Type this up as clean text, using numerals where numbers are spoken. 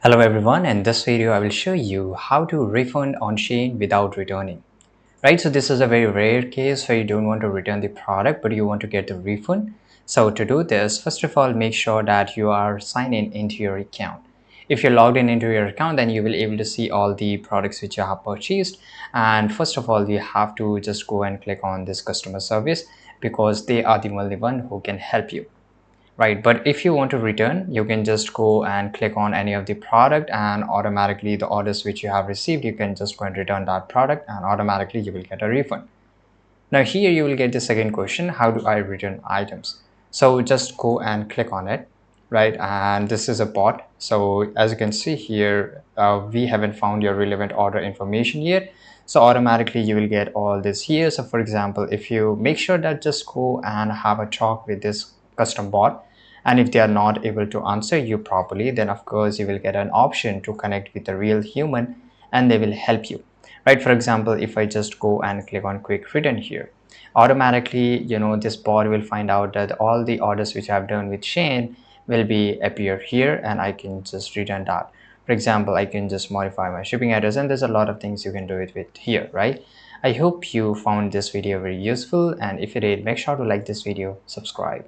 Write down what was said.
Hello everyone, in this video I will show you how to refund on Shein without returning. Right, so this is a very rare case where you don't want to return the product but you want to get the refund. So to do this, first of all, make sure that you are signed in into your account. If you're logged in into your account, then you will able to see all the products which you have purchased. And first of all, you have to just go and click on this customer service because they are the only one who can help you. Right, but if you want to return, you can just go and click on any of the product and automatically the orders which you have received, you can just go and return that product and automatically you will get a refund. Now here you will get the second question, how do I return items? So just go and click on it, right? And this is a bot. So as you can see here, we haven't found your relevant order information yet. So automatically you will get all this here. So for example, if you make sure that just go and have a talk with this custom bot, and if they are not able to answer you properly, then of course you will get an option to connect with a real human and they will help you. Right, for example, if I just go and click on quick return here, automatically this bot will find out that all the orders which I've done with Shane will be appear here and I can just return that. For example, I can just modify my shipping address and there's a lot of things you can do it with here, right? I hope you found this video very useful, and if you did, make sure to like this video, subscribe.